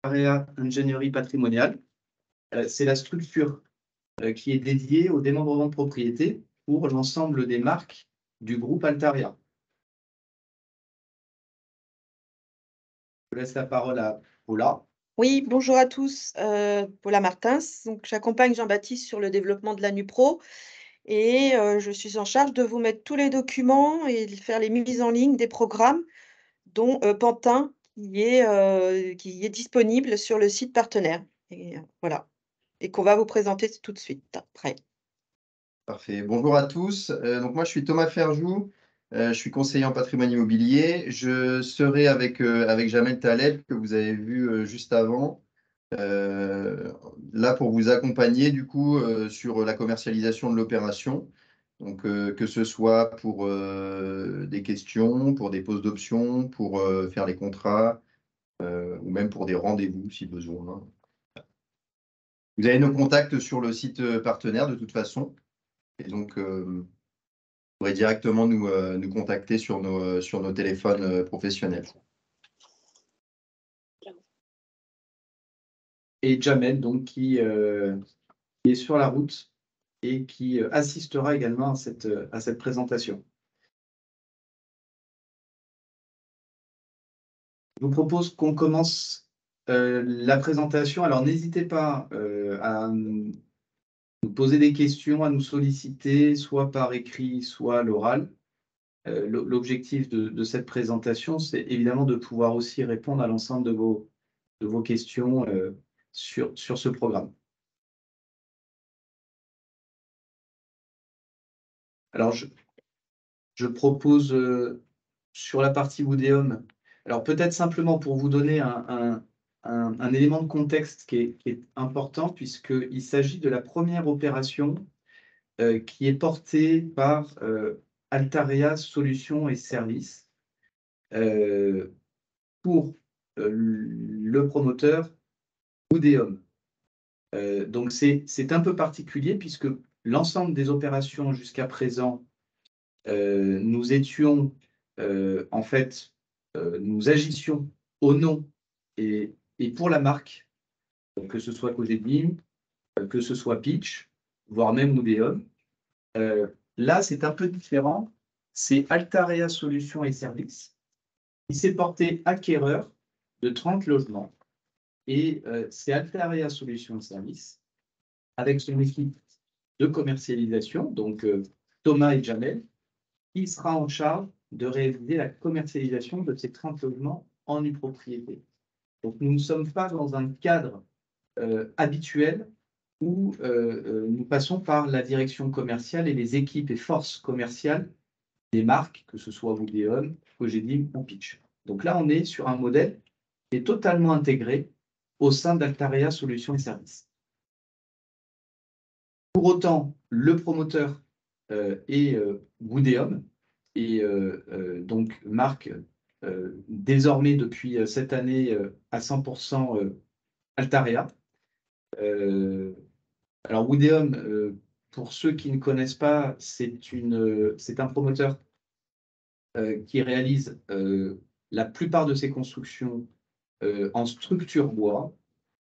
Altarea Ingénierie Patrimoniale. C'est la structure qui est dédiée au démembrement de propriété pour l'ensemble des marques du groupe Altarea. Je laisse la parole à Paula. Oui, bonjour à tous, Paula Martins. Donc, j'accompagne Jean-Baptiste sur le développement de la NuPro et je suis en charge de vous mettre tous les documents et de faire les mises en ligne des programmes, dont Pantin, qui est disponible sur le site partenaire. Et voilà, et qu'on va vous présenter tout de suite après. Parfait. Bonjour à tous. Donc moi, je suis Thomas Ferjou. Je suis conseiller en patrimoine immobilier. Je serai avec Jamel Taleb, que vous avez vu juste avant, là pour vous accompagner du coup sur la commercialisation de l'opération. Donc que ce soit pour des questions, pour des poses d'options, pour faire les contrats ou même pour des rendez-vous si besoin. Vous avez nos contacts sur le site partenaire de toute façon. Et donc, vous pourrez directement nous contacter sur nos téléphones professionnels. Et Jamel, donc, qui est sur la route et qui assistera également à cette présentation. Je vous propose qu'on commence la présentation. Alors, n'hésitez pas à nous poser des questions, à nous solliciter, soit par écrit, soit à l'oral. L'objectif de cette présentation, c'est évidemment de pouvoir aussi répondre à l'ensemble de vos questions sur ce programme. Alors, je propose sur la partie Woodeum, alors peut-être simplement pour vous donner un élément de contexte qui est important, puisqu'il s'agit de la première opération qui est portée par Altarea Solutions et Services pour le promoteur Woodeum. Donc c'est un peu particulier puisque l'ensemble des opérations jusqu'à présent, nous étions en fait, nous agissions au nom et pour la marque, que ce soit Cogedim, que ce soit Pitch, voire même Woodeum. Là, c'est un peu différent. C'est Altarea Solutions et Services qui s'est porté acquéreur de 30 logements. Et c'est Altarea Solutions et Services, avec son équipe de commercialisation, donc Thomas et Jamel, qui sera en charge de réaliser la commercialisation de ces 30 logements en propriété. Donc, nous ne sommes pas dans un cadre habituel où nous passons par la direction commerciale et les équipes et forces commerciales des marques, que ce soit Woodeum, Cogedim ou Pitch. Donc là, on est sur un modèle qui est totalement intégré au sein d'Altarea Solutions et Services. Pour autant, le promoteur est Woodeum et donc marque désormais depuis cette année à 100% Altarea. Alors Woodeum, pour ceux qui ne connaissent pas, c'est un promoteur qui réalise la plupart de ses constructions en structure bois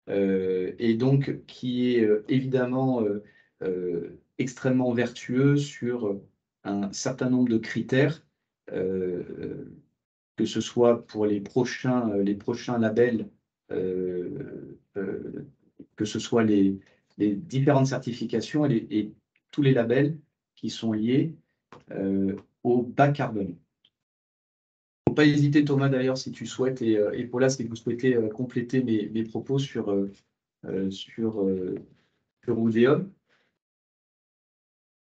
et donc qui est évidemment extrêmement vertueux sur un certain nombre de critères, que ce soit pour les prochains labels, que ce soit les différentes certifications et tous les labels qui sont liés au bas carbone. Il ne faut pas hésiter, Thomas, d'ailleurs, si tu souhaites, et Paula, si vous souhaitez compléter mes propos sur Woodeum.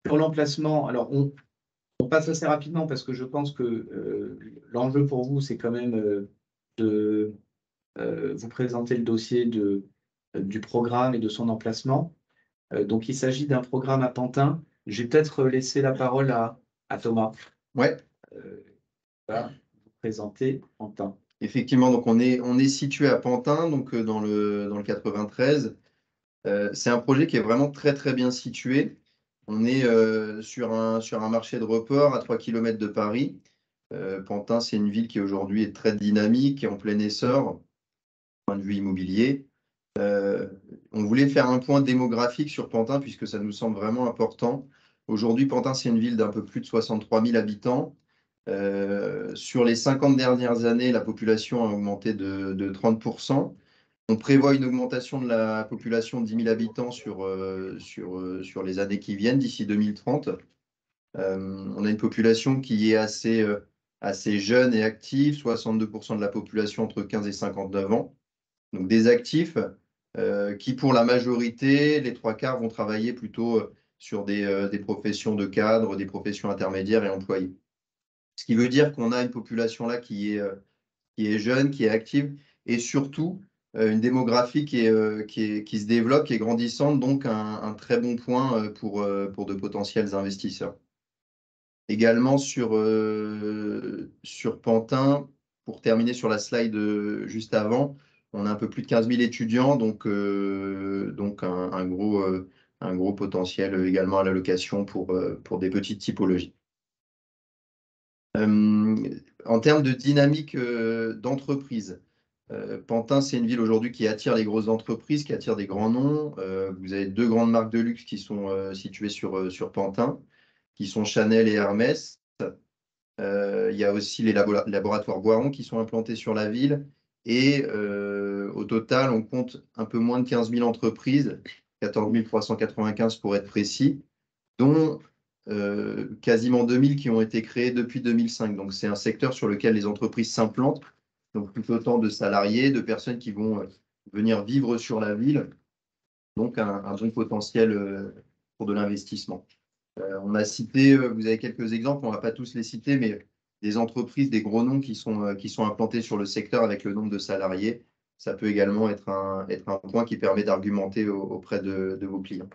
Sur l'emplacement, alors on passe assez rapidement parce que je pense que l'enjeu pour vous, c'est quand même de vous présenter le dossier du programme et de son emplacement. Donc, il s'agit d'un programme à Pantin. Je vais peut-être laisser la parole à Thomas. Ouais. Voilà, vous présenter Pantin. Effectivement, donc on est situé à Pantin, donc dans le 93. C'est un projet qui est vraiment très très bien situé. On est sur un marché de report à 3 km de Paris. Pantin, c'est une ville qui aujourd'hui est très dynamique, qui est en plein essor. point de vue immobilier. On voulait faire un point démographique sur Pantin puisque ça nous semble vraiment important. Aujourd'hui, Pantin, c'est une ville d'un peu plus de 63 000 habitants. Sur les 50 dernières années, la population a augmenté de 30%. On prévoit une augmentation de la population de 10 000 habitants sur les années qui viennent, d'ici 2030. On a une population qui est assez jeune et active, 62% de la population entre 15 et 59 ans. Donc des actifs qui, pour la majorité, les 3/4 vont travailler plutôt sur des professions de cadre, des professions intermédiaires et employés. Ce qui veut dire qu'on a une population là qui est jeune, qui est active, et surtout une démographie qui se développe, qui est grandissante, donc un très bon point pour de potentiels investisseurs. Également sur Pantin, pour terminer sur la slide juste avant, on a un peu plus de 15 000 étudiants, donc un gros potentiel également à la location pour des petites typologies. En termes de dynamique d'entreprise, Pantin, c'est une ville aujourd'hui qui attire les grosses entreprises, qui attire des grands noms. Vous avez 2 grandes marques de luxe qui sont situées sur Pantin, qui sont Chanel et Hermès. Il y a aussi les laboratoires Boiron qui sont implantés sur la ville. Et au total, on compte un peu moins de 15 000 entreprises, 14 395 pour être précis, dont quasiment 2 000 qui ont été créées depuis 2005. Donc, c'est un secteur sur lequel les entreprises s'implantent. Donc, tout autant de salariés, de personnes qui vont venir vivre sur la ville. Donc, un bon potentiel pour de l'investissement. On a cité, vous avez quelques exemples, on ne va pas tous les citer, mais des entreprises, des gros noms qui sont implantés sur le secteur avec le nombre de salariés. Ça peut également être un point qui permet d'argumenter auprès de vos clients.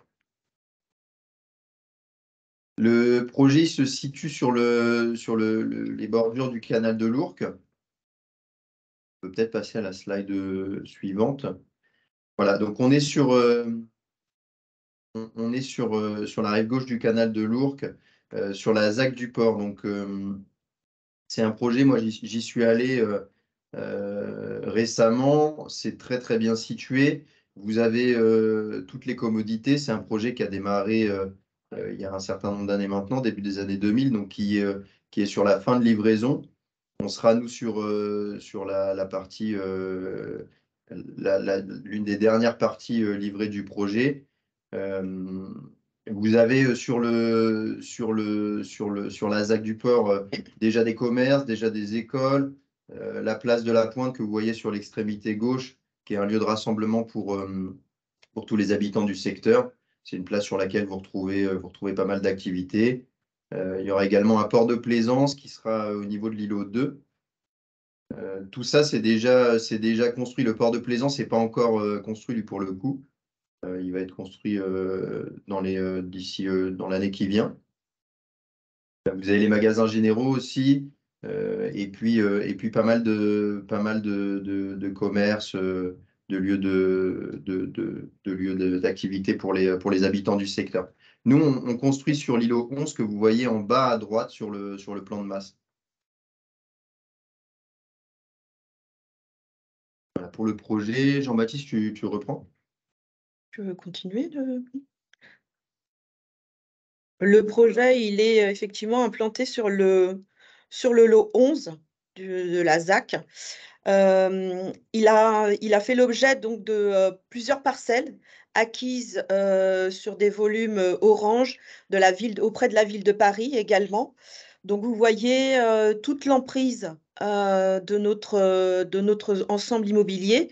Le projet se situe sur les bordures du canal de l'Ourcq. On peut peut-être passer à la slide suivante. Voilà, donc on est sur la rive gauche du canal de l'Ourcq, sur la ZAC du port. Donc, c'est un projet, moi j'y suis allé récemment, c'est très très bien situé. Vous avez toutes les commodités. C'est un projet qui a démarré il y a un certain nombre d'années maintenant, début des années 2000, donc qui est sur la fin de livraison. On sera, nous, sur la partie, l'une des dernières parties livrées du projet. Vous avez sur la ZAC du port déjà des commerces, déjà des écoles, la place de la Pointe que vous voyez sur l'extrémité gauche, qui est un lieu de rassemblement pour tous les habitants du secteur. C'est une place sur laquelle vous retrouvez pas mal d'activités. Il y aura également un port de plaisance qui sera au niveau de l'îlot 2. Tout ça, c'est déjà construit. Le port de plaisance n'est pas encore construit, lui, pour le coup. Il va être construit d'ici dans l'année qui vient. Vous avez les magasins généraux aussi, et puis pas mal de commerces, de lieux d'activité pour les habitants du secteur. Nous, on construit sur l'îlot 11 que vous voyez en bas à droite sur le plan de masse. Voilà pour le projet. Jean-Baptiste, tu reprends? Je veux continuer. Le projet, il est effectivement implanté sur le lot 11 de la ZAC. Il a fait l'objet donc de plusieurs parcelles acquises sur des volumes orange auprès de la ville de Paris également. Donc vous voyez toute l'emprise de notre ensemble immobilier,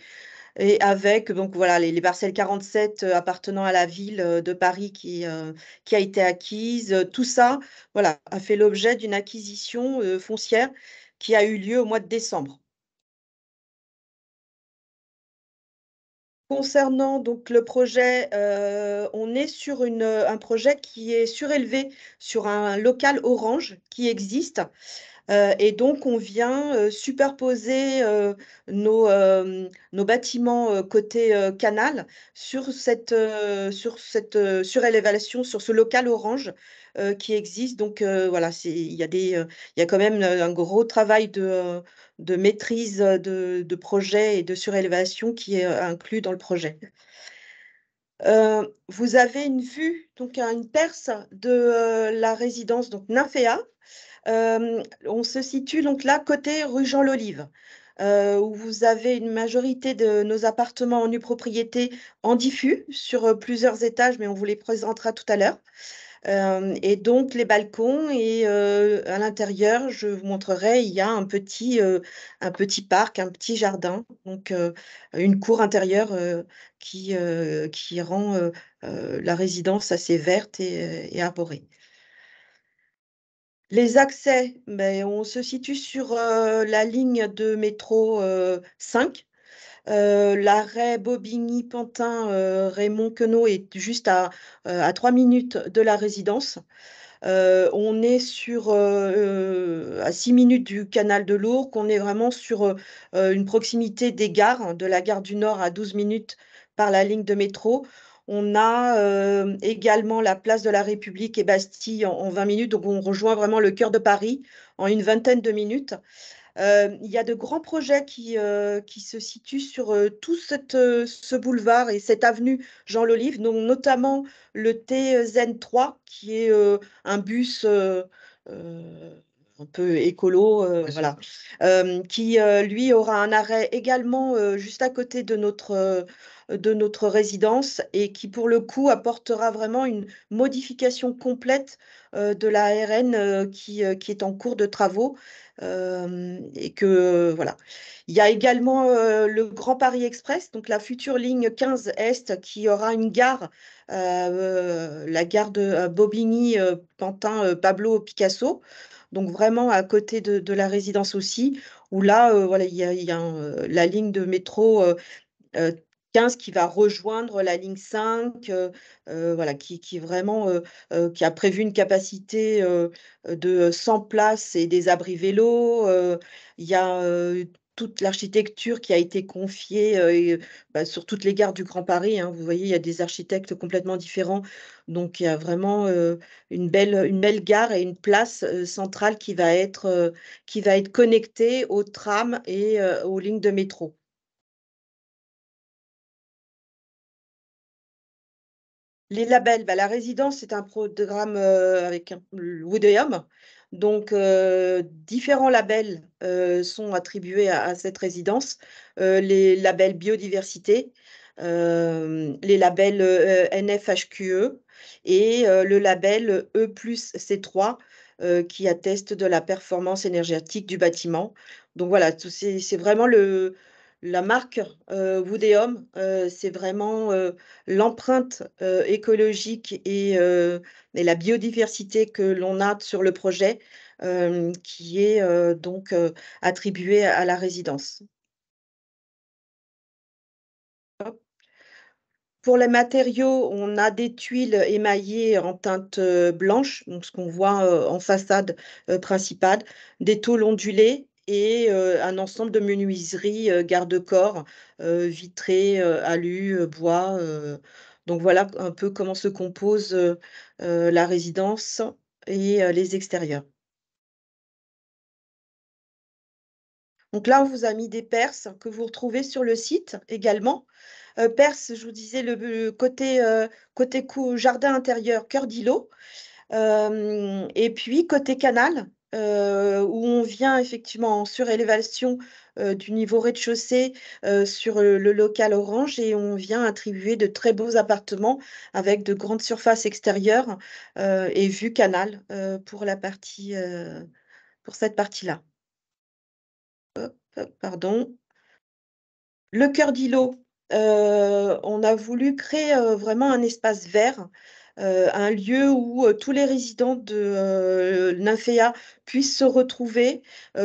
et avec donc voilà les parcelles 47 appartenant à la ville de Paris qui a été acquise. Tout ça voilà, a fait l'objet d'une acquisition foncière qui a eu lieu au mois de décembre. Concernant donc le projet, on est sur un projet qui est surélevé sur un local Orange qui existe. Et donc, on vient superposer nos bâtiments côté canal sur cette surélévation, sur ce local orange qui existe. Donc, voilà, il y a quand même un gros travail de maîtrise de projet et de surélévation qui est inclus dans le projet. Vous avez une vue, donc une perce de la résidence donc Nymphéa. On se situe donc là, côté rue Jean Lolive, où vous avez une majorité de nos appartements en nue propriété en diffus sur plusieurs étages, mais on vous les présentera tout à l'heure. Et donc les balcons et à l'intérieur, je vous montrerai, il y a un petit parc, un petit jardin, donc une cour intérieure qui rend la résidence assez verte et arborée. Les accès, ben, on se situe sur la ligne de métro 5. L'arrêt Bobigny-Pantin, Raymond Queneau est juste à 3 minutes de la résidence. On est à 6 minutes du canal de l'Ourcq. On est vraiment sur une proximité des gares, hein, de la gare du Nord à 12 minutes par la ligne de métro. On a également la place de la République et Bastille en 20 minutes. Donc, on rejoint vraiment le cœur de Paris en une vingtaine de minutes. Il y a de grands projets qui se situent sur tout ce boulevard et cette avenue Jean Lolive, donc notamment le TZN3, qui est un bus un peu écolo, Ouais, voilà, qui lui aura un arrêt également juste à côté de notre résidence et qui pour le coup apportera vraiment une modification complète de la RN qui est en cours de travaux. Et que voilà. Il y a également le Grand Paris Express, donc la future ligne 15 Est qui aura une gare, la gare de Bobigny, Pantin, Pablo Picasso, donc vraiment à côté de la résidence aussi, où là, voilà, il y a la ligne de métro euh, 15 qui va rejoindre la ligne 5, voilà, qui vraiment qui a prévu une capacité de 100 places et des abris vélos. Il y a toute l'architecture qui a été confiée bah, sur toutes les gares du Grand Paris, hein. Vous voyez, il y a des architectes complètement différents. Donc, il y a vraiment une belle gare et une place centrale qui va être connectée aux trams et aux lignes de métro. Les labels, bah, la résidence, c'est un programme avec le Woodéum. Donc, différents labels sont attribués à cette résidence. Les labels biodiversité, les labels NFHQE et le label E+C3 qui atteste de la performance énergétique du bâtiment. Donc voilà, c'est vraiment la marque Woodéum, c'est vraiment l'empreinte écologique et la biodiversité que l'on a sur le projet qui est donc attribuée à la résidence. Hop. Pour les matériaux, on a des tuiles émaillées en teinte blanche, donc ce qu'on voit en façade principale, des tôles ondulées et un ensemble de menuiseries garde-corps vitrées, alu, bois. Donc voilà un peu comment se compose la résidence et les extérieurs. Donc là, on vous a mis des perces que vous retrouvez sur le site également. Perse, je vous disais, le côté, jardin intérieur, cœur d'îlot. Et puis côté canal, où on vient effectivement en surélévation du niveau rez-de-chaussée sur le local orange et on vient attribuer de très beaux appartements avec de grandes surfaces extérieures et vue canal pour cette partie-là. Pardon. Le cœur d'îlot, on a voulu créer vraiment un espace vert, un lieu où tous les résidents de Nymphéa puissent se retrouver,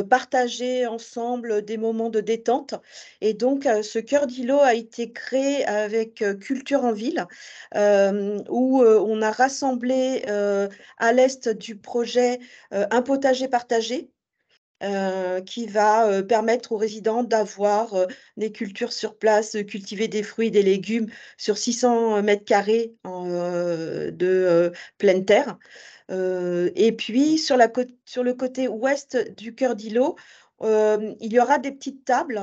partager ensemble des moments de détente. Et donc, ce cœur d'îlot a été créé avec Culture en Ville, où on a rassemblé à l'est du projet un potager partagé qui va permettre aux résidents d'avoir des cultures sur place, cultiver des fruits, des légumes sur 600 mètres carrés de pleine terre. Et puis, sur le côté ouest du cœur d'îlot, il y aura des petites tables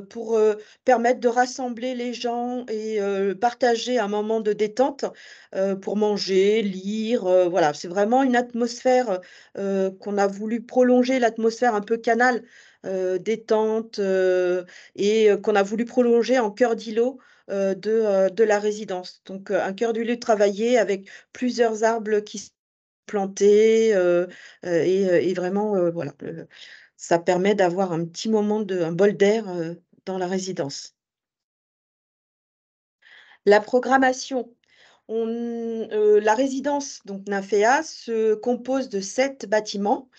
pour permettre de rassembler les gens et partager un moment de détente pour manger, lire. Voilà, c'est vraiment une atmosphère qu'on a voulu prolonger, l'atmosphère un peu canal, détente, et qu'on a voulu prolonger en cœur d'îlot de la résidence. Donc, un cœur d'îlot travaillé avec plusieurs arbres qui sont plantés et vraiment, voilà, ça permet d'avoir un petit moment un bol d'air dans la résidence. La programmation. La résidence, donc Nymphéa, se compose de 7 bâtiments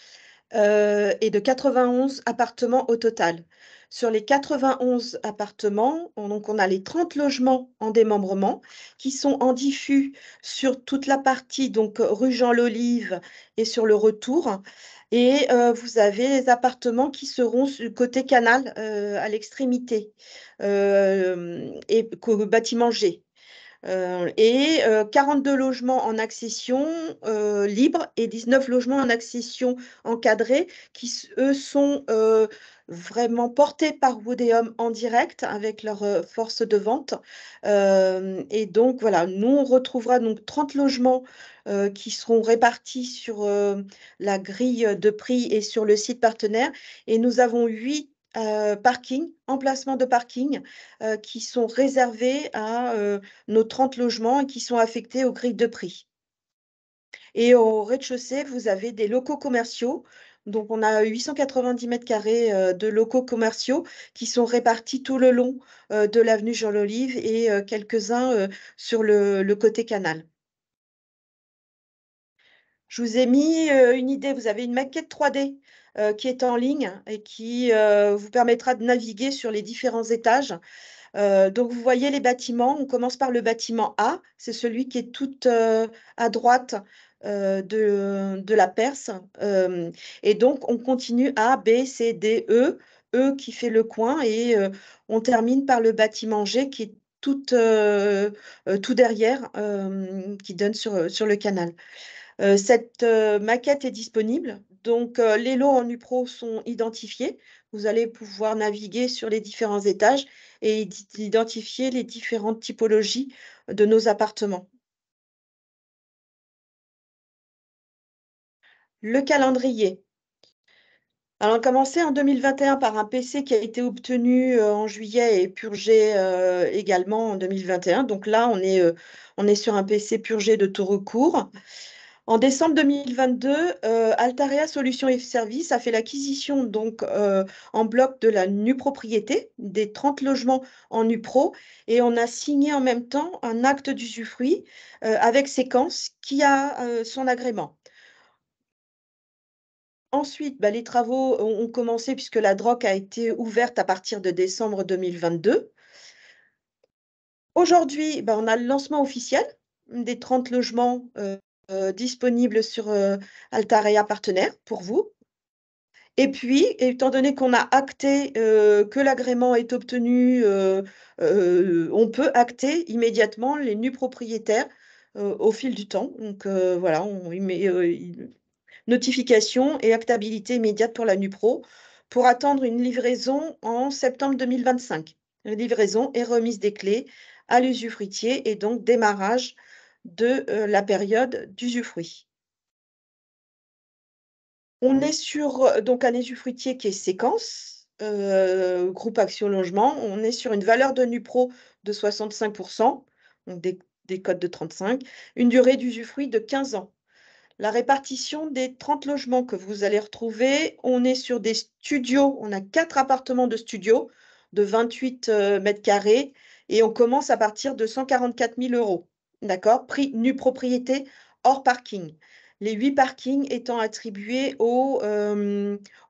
et de 91 appartements au total. Sur les 91 appartements, donc on a les 30 logements en démembrement qui sont en diffus sur toute la partie, donc rue Jean-L'Olive et sur le retour. Et vous avez les appartements qui seront côté canal à l'extrémité et bâtiment G. Et 42 logements en accession libre et 19 logements en accession encadrée qui, eux, sont vraiment portés par Woodéum en direct avec leur force de vente. Et donc, voilà, nous, on retrouvera donc 30 logements qui seront répartis sur la grille de prix et sur le site partenaire. Et nous avons 8 parkings, emplacements de parking qui sont réservés à nos 30 logements et qui sont affectés aux grilles de prix. Et au rez-de-chaussée, vous avez des locaux commerciaux. Donc, on a 890 mètres carrés de locaux commerciaux qui sont répartis tout le long de l'avenue Jean-L'Olive et quelques-uns sur le côté canal. Je vous ai mis une idée. Vous avez une maquette 3D qui est en ligne et qui vous permettra de naviguer sur les différents étages. Donc, vous voyez les bâtiments. On commence par le bâtiment A. C'est celui qui est tout à droite de la Perse. Et donc, on continue A, B, C, D, E. E qui fait le coin. Et on termine par le bâtiment G qui est tout derrière, qui donne sur le canal. Cette maquette est disponible. Donc, les lots en UPRO sont identifiés. Vous allez pouvoir naviguer sur les différents étages et identifier les différentes typologies de nos appartements. Le calendrier. Alors, on a commencé en 2021 par un PC qui a été obtenu en juillet et purgé également en 2021. Donc là, on est sur un PC purgé de tout recours. En décembre 2022, Altarea Solutions et Services a fait l'acquisition donc en bloc de la nue propriété des 30 logements en NuPro et on a signé en même temps un acte d'usufruit avec Séquence qui a son agrément. Ensuite, les travaux ont commencé puisque la DROC a été ouverte à partir de décembre 2022. Aujourd'hui, on a le lancement officiel des 30 logements disponibles sur Altarea Partenaire pour vous. Et puis, étant donné qu'on a acté que l'agrément est obtenu, on peut acter immédiatement les nus propriétaires au fil du temps. Donc voilà, on y met notification et actabilité immédiate pour la NuPro pour attendre une livraison en septembre 2025. Livraison et remise des clés à l'usufruitier et donc démarrage de la période d'usufruit. On est sur donc un usufruitier qui est Séquence, groupe Action Logement. On est sur une valeur de NuPro de 65%, donc des codes de 35, une durée d'usufruit de 15 ans. La répartition des 30 logements que vous allez retrouver, on est sur des studios. On a 4 appartements de studio de 28 mètres carrés et on commence à partir de 144 000 €. D'accord? Prix nue propriété hors parking. Les 8 parkings étant attribués aux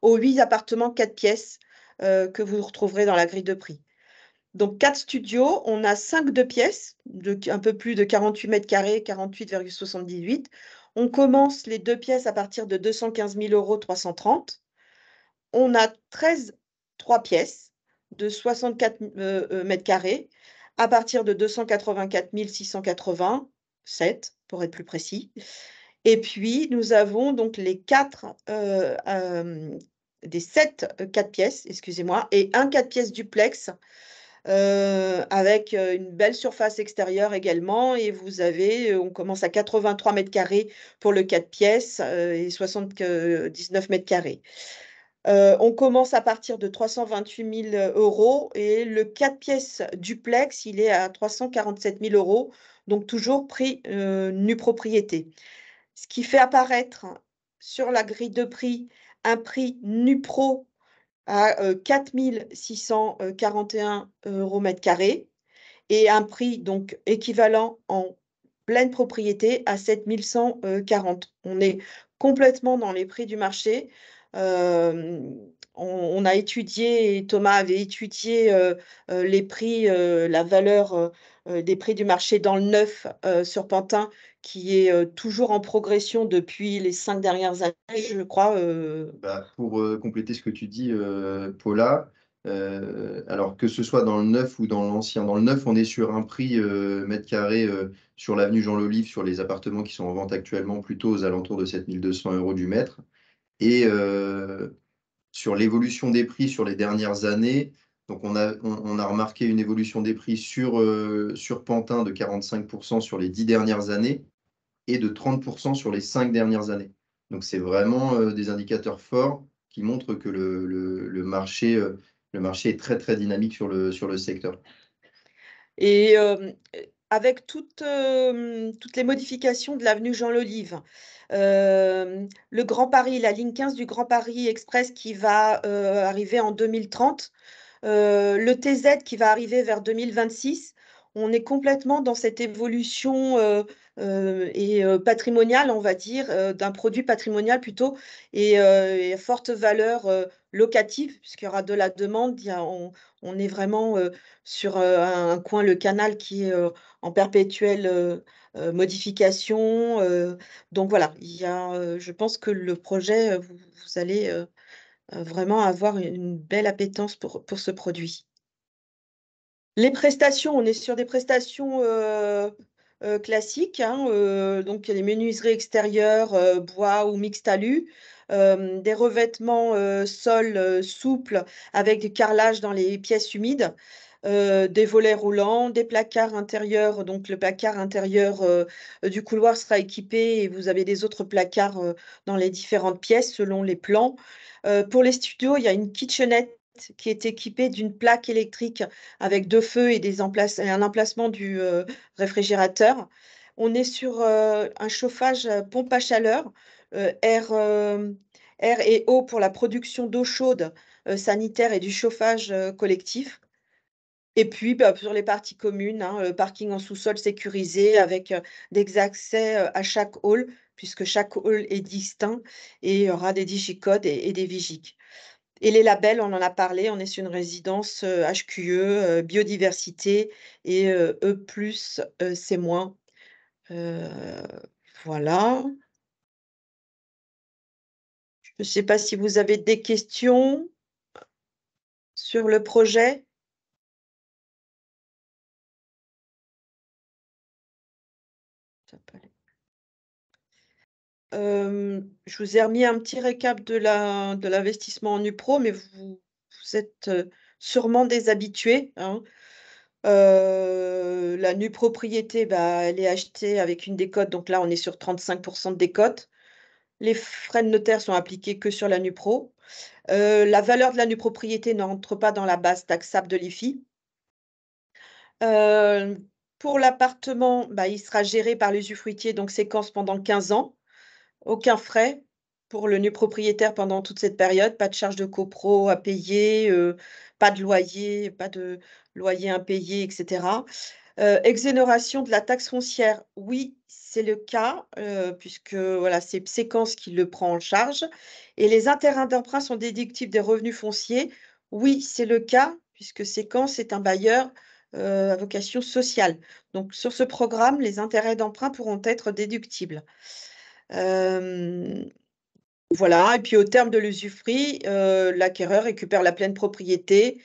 8 appartements 4 pièces que vous retrouverez dans la grille de prix. Donc, 4 studios, on a 5 2 pièces, un peu plus de 48 mètres carrés, 48,78. On commence les 2 pièces à partir de 215 000 €, 330. on a 3 pièces de 64 mètres carrés à partir de 284 687, pour être plus précis. Et puis, nous avons donc les 7 4 pièces, excusez-moi, et un 4 pièces duplex avec une belle surface extérieure également. Et vous avez, on commence à 83 mètres carrés pour le 4 pièces et 79 mètres carrés. On commence à partir de 328 000 € et le 4 pièces duplex, il est à 347 000 €, donc toujours prix nue propriété. Ce qui fait apparaître sur la grille de prix un prix nu pro à 4 641 € mètre carré et un prix donc équivalent en pleine propriété à 7 140. On est complètement dans les prix du marché. On a étudié, et Thomas avait étudié les prix, la valeur des prix du marché dans le neuf sur Pantin, qui est toujours en progression depuis les 5 dernières années, je crois. Pour compléter ce que tu dis, Paula, alors que ce soit dans le neuf ou dans l'ancien, dans le neuf, on est sur un prix mètre carré sur l'avenue Jean Lolive, sur les appartements qui sont en vente actuellement, plutôt aux alentours de 7 200 € du mètre. Et sur l'évolution des prix sur les dernières années, donc on a remarqué une évolution des prix sur Pantin de 45% sur les 10 dernières années et de 30% sur les 5 dernières années. Donc c'est vraiment des indicateurs forts qui montrent que le marché est très très dynamique sur le secteur. Et avec toutes les modifications de l'avenue Jean Lolive, le Grand Paris, la ligne 15 du Grand Paris Express qui va arriver en 2030, le TZ qui va arriver vers 2026, on est complètement dans cette évolution patrimoniale, on va dire, d'un produit patrimonial plutôt, et à forte valeur locative, puisqu'il y aura de la demande. On est vraiment sur un coin, le canal, qui est en perpétuelle modification. Donc voilà, je pense que le projet, vous allez vraiment avoir une belle appétence pour ce produit. Les prestations, on est sur des prestations classiques, hein, donc les menuiseries extérieures, bois ou mixte alu, des revêtements sol souples avec du carrelage dans les pièces humides, des volets roulants, des placards intérieurs. Donc le placard intérieur du couloir sera équipé et vous avez des autres placards dans les différentes pièces selon les plans. Pour les studios, il y a une kitchenette qui est équipée d'une plaque électrique avec 2 feux et un emplacement du réfrigérateur. On est sur un chauffage pompe à chaleur, air et eau pour la production d'eau chaude sanitaire et du chauffage collectif. Et puis, sur les parties communes, hein, parking en sous-sol sécurisé avec des accès à chaque hall, puisque chaque hall est distinct et il y aura des digicodes et des vigiques. Et les labels, on en a parlé, on est sur une résidence HQE, biodiversité et E+, C-. Heu, voilà. Je ne sais pas si vous avez des questions sur le projet? Ça peut aller. Je vous ai remis un petit récap de l'investissement en NuPro, mais vous êtes sûrement des habitués, hein. La nue propriété, elle est achetée avec une décote, donc là, on est sur 35 de décote. Les frais de notaire sont appliqués que sur la nue pro. La valeur de la nue propriété n'entre pas dans la base taxable de l'IFI. Pour l'appartement, il sera géré par l'usufruitier, donc séquence pendant 15 ans. Aucun frais pour le nu propriétaire pendant toute cette période, pas de charge de copro à payer, pas de loyer impayé, et cetera. Exonération de la taxe foncière, oui, c'est le cas, puisque voilà, c'est Séquence qui le prend en charge. Et les intérêts d'emprunt sont déductibles des revenus fonciers, oui, c'est le cas, puisque Séquence est un bailleur à vocation sociale. Donc sur ce programme, les intérêts d'emprunt pourront être déductibles. Voilà, et puis au terme de l'usufruit, l'acquéreur récupère la pleine propriété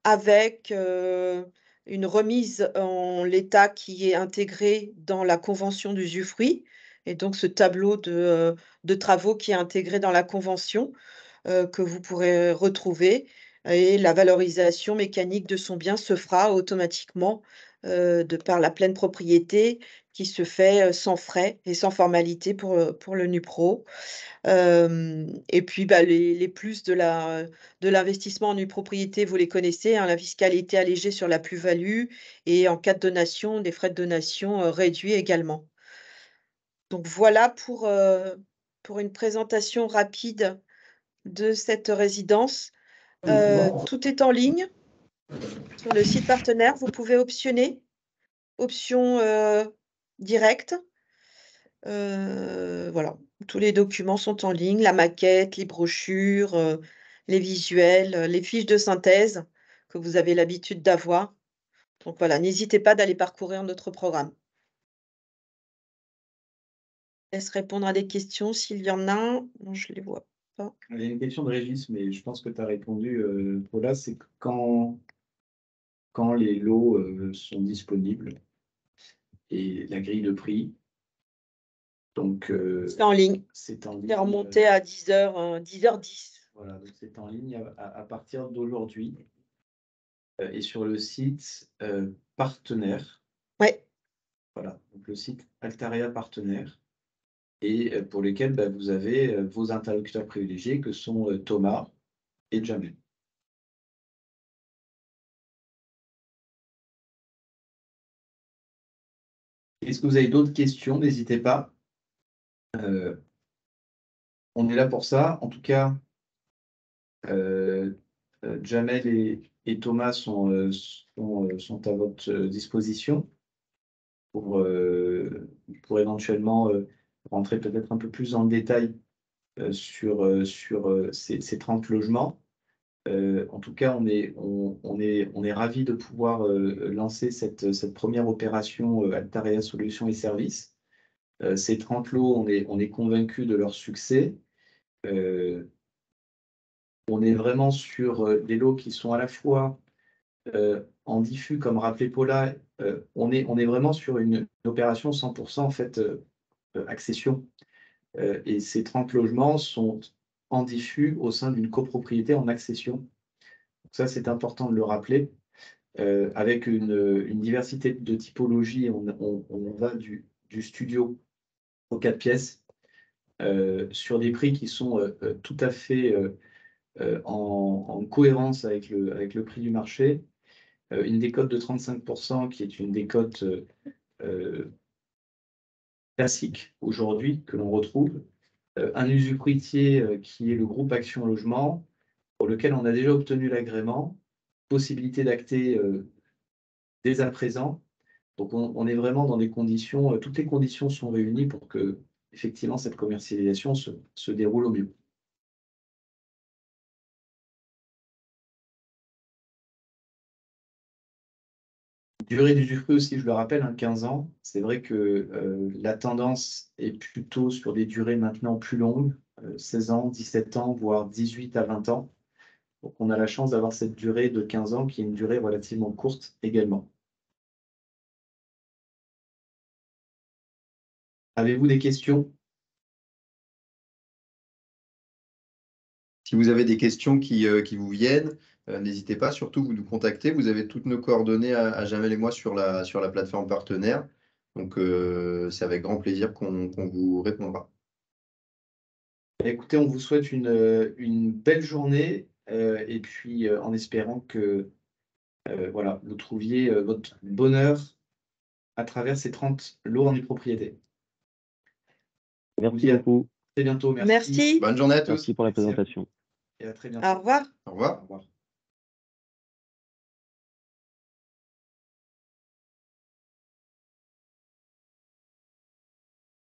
avec une remise en l'état qui est intégré dans la convention d'usufruit. Et donc ce tableau de travaux qui est intégré dans la convention que vous pourrez retrouver. Et la valorisation mécanique de son bien se fera automatiquement de par la pleine propriété qui se fait sans frais et sans formalité pour le NuPro. Et puis, bah, les plus de l'investissement en propriété, vous les connaissez, hein, la fiscalité allégée sur la plus-value et en cas de donation, des frais de donation, réduits également. Donc voilà pour une présentation rapide de cette résidence. Tout est en ligne sur le site partenaire. Vous pouvez optionner, option, directe. Voilà, tous les documents sont en ligne, la maquette, les brochures, les visuels, les fiches de synthèse que vous avez l'habitude d'avoir. Donc voilà, n'hésitez pas d'aller parcourir notre programme. Je laisse répondre à des questions s'il y en a. Non, je ne les vois pas. Il y a une question de Régis, mais je pense que tu as répondu, Paula, c'est quand les lots sont disponibles et la grille de prix. Donc, C'est en ligne. c'est en ligne. C'est remonté à 10h, 10h10. Voilà, donc c'est en ligne à partir d'aujourd'hui et sur le site partenaire. Ouais. Voilà, donc le site Altaria Partenaire et pour lesquels bah, vous avez vos interlocuteurs privilégiés que sont Thomas et Jamel. Est-ce que vous avez d'autres questions? N'hésitez pas. On est là pour ça. En tout cas, Jamel et Thomas sont à votre disposition pour éventuellement rentrer peut-être un peu plus dans le détail sur ces 30 logements. En tout cas, on est ravis de pouvoir lancer cette première opération Altaria Solutions et Services. Ces 30 lots, on est convaincus de leur succès. On est vraiment sur des lots qui sont à la fois en diffus, comme rappelait Paula, on est vraiment sur une opération 100% en fait accession. Et ces 30 logements sont en diffus au sein d'une copropriété en accession. Donc ça, c'est important de le rappeler. Avec une diversité de typologies, on va du studio aux 4 pièces sur des prix qui sont tout à fait en cohérence avec le prix du marché. Une décote de 35% qui est une décote classique aujourd'hui que l'on retrouve. Un usufruitier qui est le groupe Action Logement, pour lequel on a déjà obtenu l'agrément, possibilité d'acter dès à présent. Donc on est vraiment dans des conditions, toutes les conditions sont réunies pour que effectivement cette commercialisation se déroule au mieux. Durée d'usufruit aussi, je le rappelle, 15 ans. C'est vrai que la tendance est plutôt sur des durées maintenant plus longues, 16 ans, 17 ans, voire 18 à 20 ans. Donc on a la chance d'avoir cette durée de 15 ans qui est une durée relativement courte également. Avez-vous des questions? Si vous avez des questions qui vous viennent, n'hésitez pas, surtout vous nous contactez. Vous avez toutes nos coordonnées à Jamel et moi sur la plateforme partenaire. Donc, c'est avec grand plaisir qu'on vous répondra. Écoutez, on vous souhaite une belle journée et puis en espérant que voilà, vous trouviez votre bonheur à travers ces 30 lots en propriété. Merci beaucoup. À très bientôt. Merci. Merci. Bonne journée à tous. Merci pour la présentation. Et à très bientôt. Au revoir. Au revoir. Au revoir.